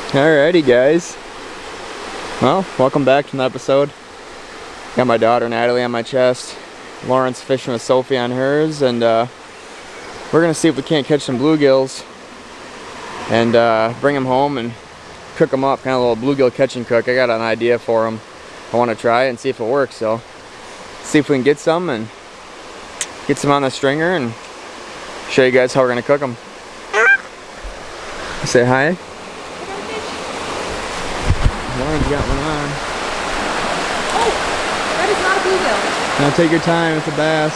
Alrighty guys, well, welcome back to an episode. Got my daughter Natalie on my chest, Lauren's fishing with Sophie on hers, and we're gonna see if we can't catch some bluegills and bring them home and cook them up, kind of a little bluegill catch and cook. I got an idea for them. I want to try it and see if it works, so see if we can get some and get some on the stringer and show you guys how we're gonna cook them. Say hi. Lauren's got one on. Oh, that is not a bluegill. Now take your time, it's a bass.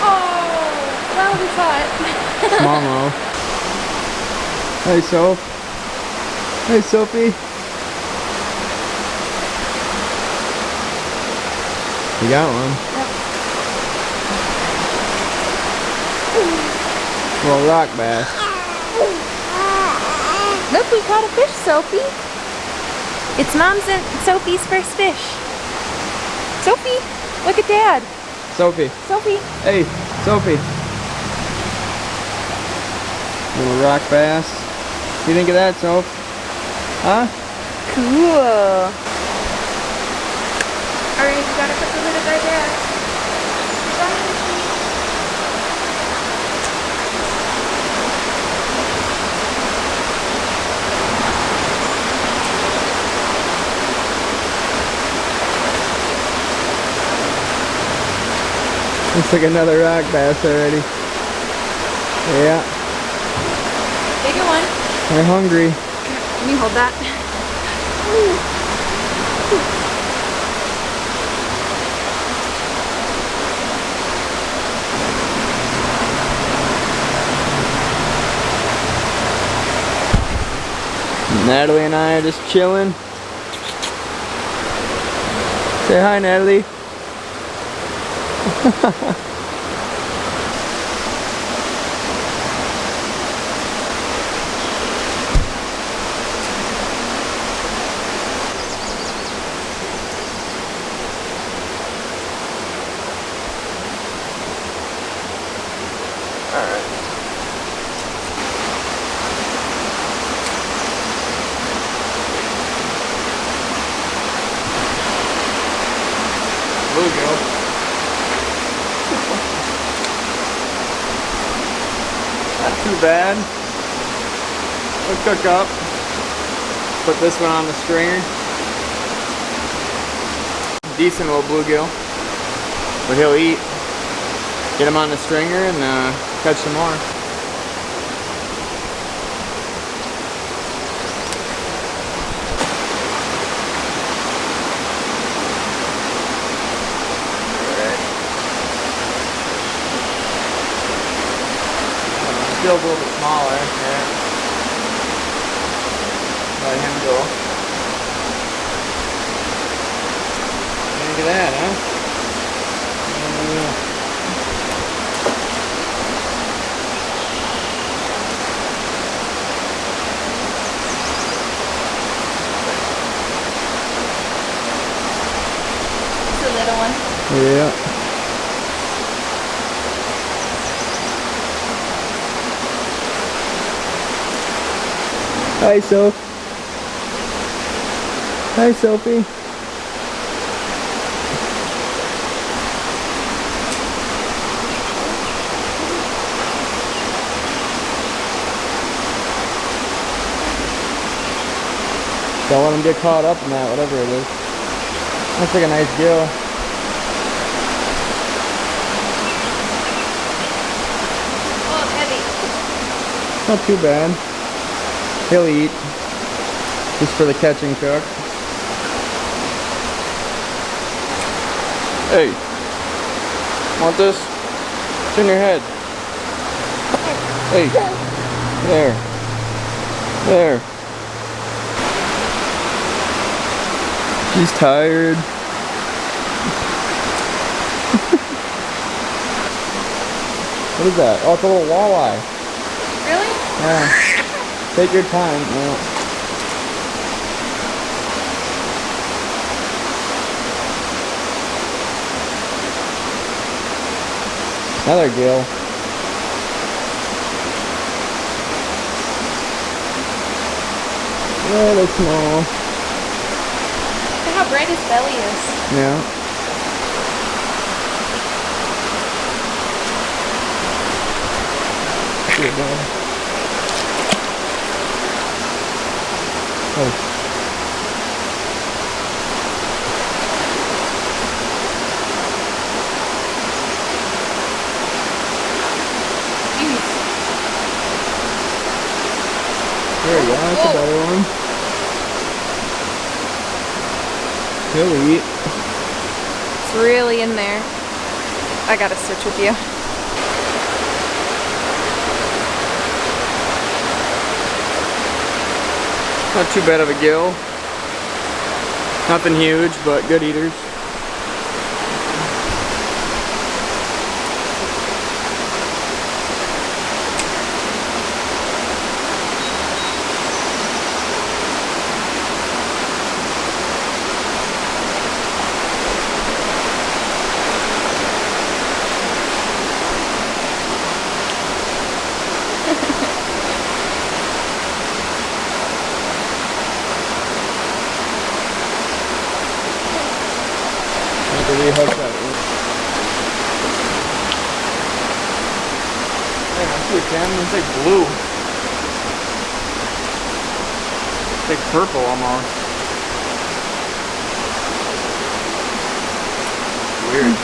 Oh, well, we saw it. Smallmouth. Hey, Soph. Hey, Sophie. You got one. Yep. Little rock bass. Look, we caught a fish, Sophie. It's Mom's and Sophie's first fish. Sophie, look at Dad. Sophie. Sophie. Hey, Sophie. Little rock bass. What do you think of that, Soph? Huh? Cool. Alright, we gotta put the lid of our dad. Looks like another rock bass already. Yeah. Bigger one. They're hungry. Let me hold that. Natalie and I are just chilling. Say hi, Natalie. Bluegill. Not too bad. We'll cook up. Put this one on the stringer. Decent little bluegill. But he'll eat. Get him on the stringer and catch some more. Still a little bit smaller, yeah. Let him go. Look at that, huh? It's a little one. Yeah. Hi, Soph. Hi, Sophie. Don't let him get caught up in that, whatever it is. Looks like a nice gill. Oh, heavy. Not too bad. He'll eat. Just for the catch and cook. Hey. Want this? It's in your head. Hey. There. There. She's tired. What is that? Oh, it's a little walleye. Really? Yeah. Take your time. Yeah. Another gill. Really small. Look at how bright his belly is. Yeah. Good dog. Oh. There you go, that's a better one. He'll eat. It's really in there. I gotta switch with you. Not too bad of a gill. Nothing huge, but good eaters. Rehook that. Hey, that's pretty salmon. It's like blue. It's like purple almost. Weird.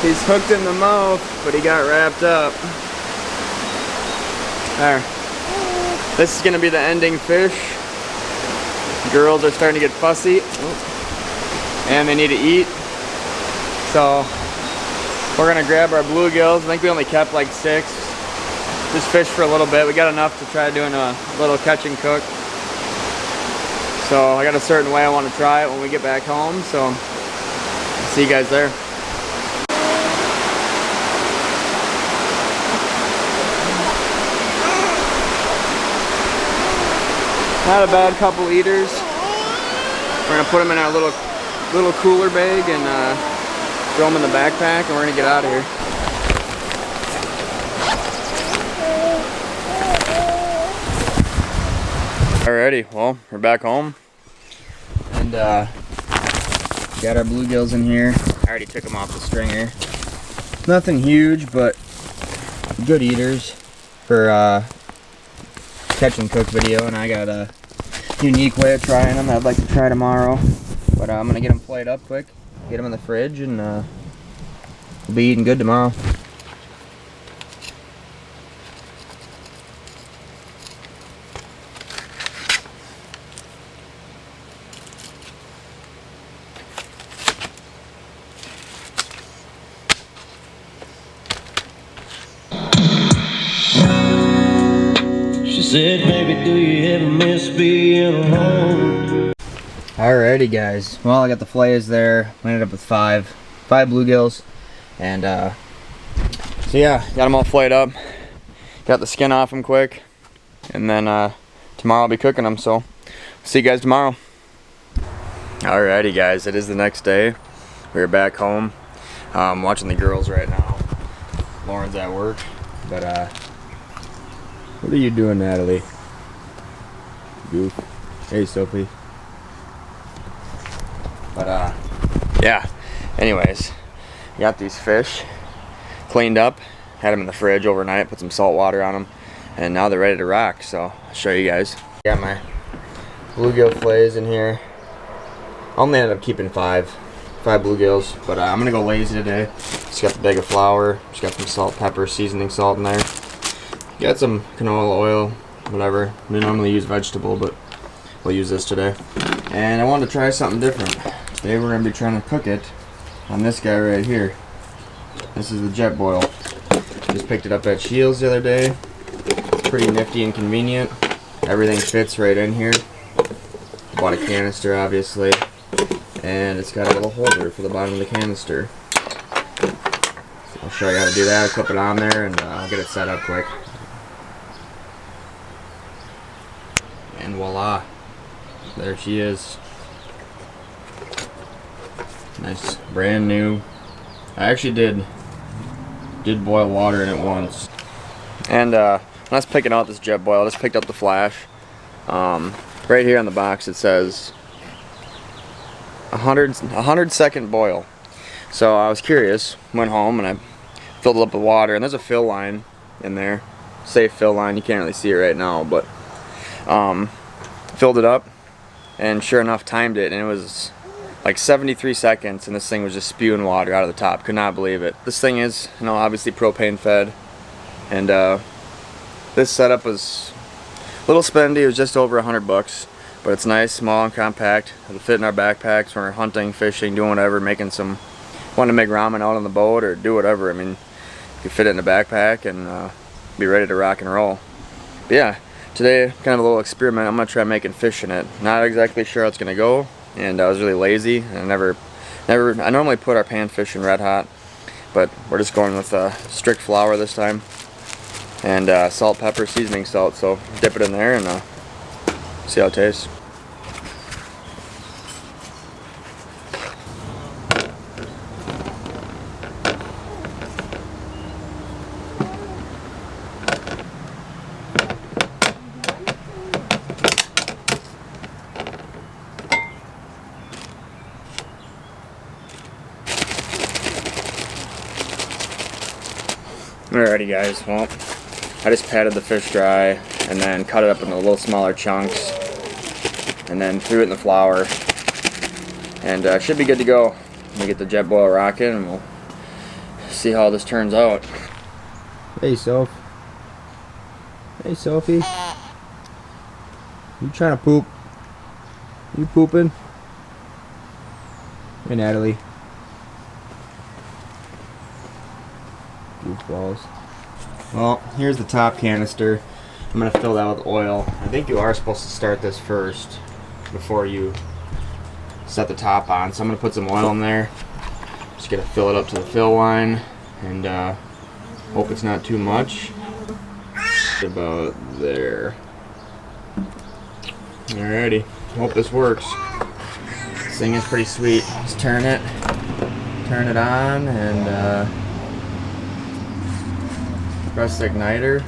He's hooked in the mouth, but he got wrapped up. There. This is gonna be the ending fish. Girls are starting to get fussy. And they need to eat. So we're gonna grab our bluegills. I think we only kept like 6. Just fish for a little bit. We got enough to try doing a little catch and cook. So I got a certain way I want to try it when we get back home. So see you guys there. Not a bad couple eaters. We're gonna put them in our little cooler bag and throw them in the backpack, and we're gonna get out of here. Alrighty, well, we're back home, and got our bluegills in here. I already took them off the stringer. Nothing huge, but good eaters for catch and cook video, and I got a unique way of trying them that I'd like to try tomorrow. But I'm gonna get them flayed up quick, get them in the fridge, and we'll be eating good tomorrow. Said, baby, do you ever miss being alone? Alrighty, guys. Well, I got the fillets there. We ended up with five bluegills, and so yeah, got them all flayed up. Got the skin off them quick, and then tomorrow I'll be cooking them. So see you guys tomorrow. Alrighty, guys. It is the next day. We're back home. Watching the girls right now. Lauren's at work, but what are you doing, Natalie? Goof. Hey, Sophie. But yeah. Anyways, got these fish cleaned up, had them in the fridge overnight, put some salt water on them, and now they're ready to rock. So I'll show you guys. Got my bluegill fillets in here. I only ended up keeping five bluegills, but I'm gonna go lazy today. Just got the bag of flour, just got some salt, pepper, seasoning salt in there. Got some canola oil, whatever. We normally use vegetable, but we'll use this today. And I wanted to try something different. Today we're gonna be trying to cook it on this guy right here. This is the Jetboil. Just picked it up at Shields the other day. It's pretty nifty and convenient. Everything fits right in here. Bought a canister, obviously, and it's got a little holder for the bottom of the canister. So I'll show you how to do that. I'll clip it on there and I'll get it set up quick. And voila, there she is. Nice, brand new. I actually did boil water in it once. And when I was picking out this Jetboil, I just picked up the flash. Right here on the box it says 100 second boil. So I was curious, went home and I filled it up with water, and there's a fill line in there, safe fill line. You can't really see it right now, but filled it up, and sure enough timed it, and it was like 73 seconds, and this thing was just spewing water out of the top. Could not believe it. This thing is, you know, obviously propane fed, and this setup was a little spendy. It was just over $100, but it's nice, small and compact. It'll fit in our backpacks when we're hunting, fishing, doing whatever, making some, want to make ramen out on the boat or do whatever. I mean, you can fit it in the backpack and be ready to rock and roll. But yeah, today kind of a little experiment. I'm gonna try making fish in it. Not exactly sure how it's gonna go, and I was really lazy and I normally put our panfish in red hot, but we're just going with strict flour this time, and salt, pepper, seasoning salt. So dip it in there and see how it tastes. Alrighty guys, well, I just patted the fish dry and then cut it up into little smaller chunks and then threw it in the flour, and should be good to go. Let me get the Jetboil rocking and we'll see how this turns out. Hey Soph. Hey Sophie. You trying to poop? You pooping? Hey Natalie. Goofballs. Well, here's the top canister. I'm going to fill that with oil. I think you are supposed to start this first before you set the top on. So I'm going to put some oil in there. Just going to fill it up to the fill line and hope it's not too much. About there. Alrighty. Hope this works. This thing is pretty sweet. Just turn it on and press the igniter.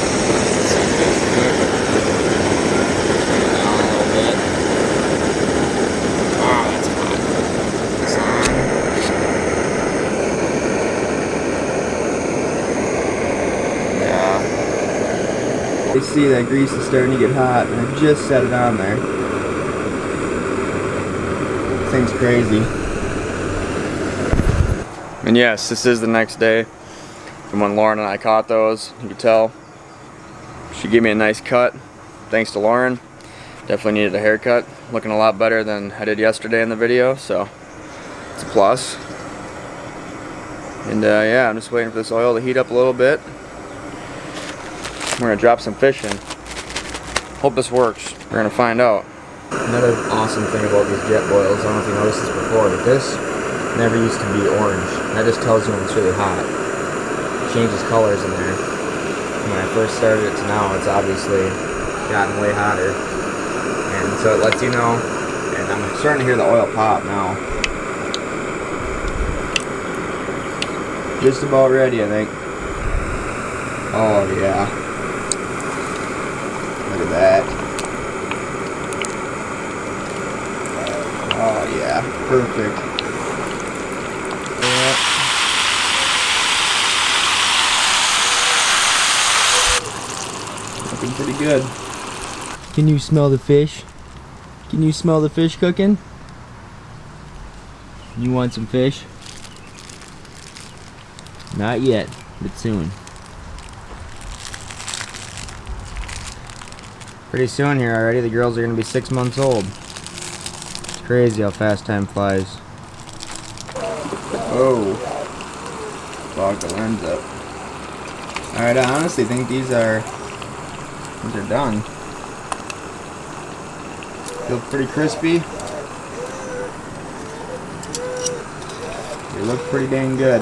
Oh, that's hot. It's on. Yeah. You see that grease is starting to get hot, and I just set it on there. This thing's crazy. And yes, this is the next day from when Lauren and I caught those. You can tell she gave me a nice cut, thanks to Lauren. Definitely needed a haircut. Looking a lot better than I did yesterday in the video, so it's a plus. And yeah, I'm just waiting for this oil to heat up a little bit. We're gonna drop some fish in. Hope this works. We're gonna find out. Another awesome thing about these Jetboils, I don't know if you noticed this before, but this never used to be orange. That just tells you when it's really hot. Changes colors in there. When I first started it to now, it's obviously gotten way hotter, and so it lets you know. And I'm starting to hear the oil pop now. Just about ready, I think. Oh yeah, look at that. Oh yeah, perfect. Looking pretty good. Can you smell the fish? Can you smell the fish cooking? You want some fish? Not yet, but soon. Pretty soon here already, the girls are going to be 6 months old. It's crazy how fast time flies. Oh. Fogged the lens up. Alright, I honestly think these are done. Feel pretty crispy. They look pretty dang good.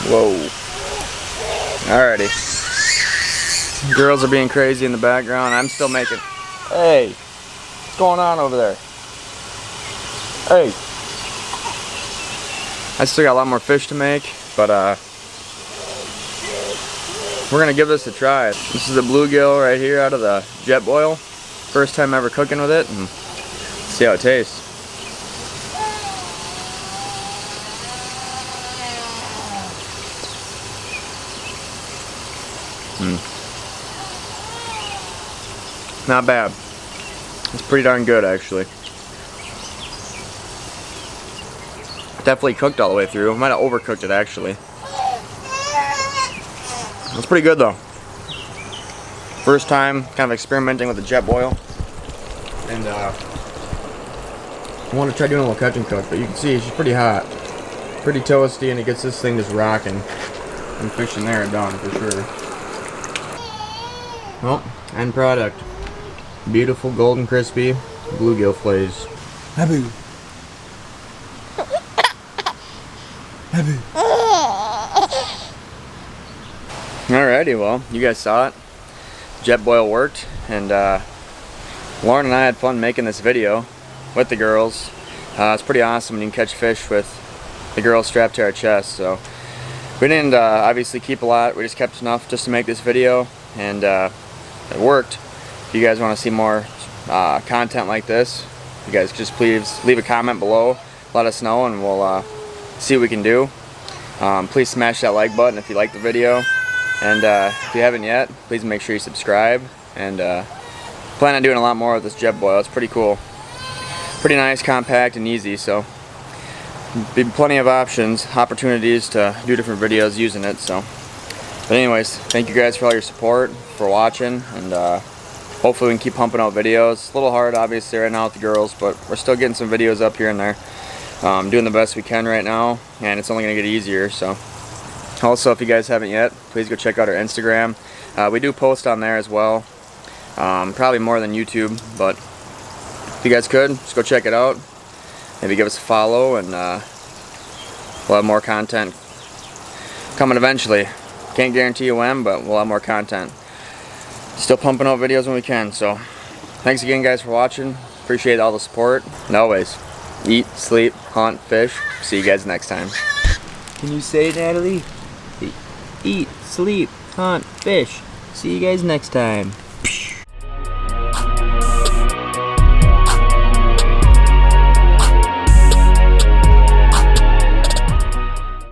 Whoa. Alrighty. Girls are being crazy in the background. I'm still making. Hey, what's going on over there? Hey. I still got a lot more fish to make, but we're gonna give this a try. This is a bluegill right here out of the Jetboil. First time ever cooking with it, and see how it tastes. Not bad. It's pretty darn good, actually. Definitely cooked all the way through. Might have overcooked it, actually. It's pretty good, though. First time kind of experimenting with the Jetboil. And I want to try doing a little Catch&Cook, but you can see she's pretty hot. Pretty toasty, and it gets this thing just rocking. And fish in there are done, for sure. Well, end product. Beautiful, golden, crispy bluegill fillets. Happy. Happy. Alrighty, well, you guys saw it. Jetboil worked, and Lauren and I had fun making this video with the girls. It's pretty awesome when you can catch fish with the girls strapped to our chest. So we didn't obviously keep a lot. We just kept enough just to make this video, and it worked. If you guys want to see more content like this, you guys just please leave a comment below, let us know, and we'll see what we can do. Please smash that like button if you like the video, and if you haven't yet, please make sure you subscribe, and plan on doing a lot more with this Jetboil. It's pretty cool, pretty nice, compact, and easy, so be plenty of opportunities to do different videos using it. So, but anyways, thank you guys for all your support, for watching, and hopefully we can keep pumping out videos. It's a little hard, obviously, right now with the girls, but we're still getting some videos up here and there. Doing the best we can right now, and it's only going to get easier. So, also, if you guys haven't yet, please go check out our Instagram. We do post on there as well. Probably more than YouTube, but if you guys could, just go check it out. Maybe give us a follow, and we'll have more content coming eventually. Can't guarantee you when, but we'll have more content. Still pumping out videos when we can. So thanks again, guys, for watching. Appreciate all the support, and always eat, sleep, hunt, fish. See you guys next time. Can you say it, Natalie? Eat, sleep, hunt, fish. See you guys next time.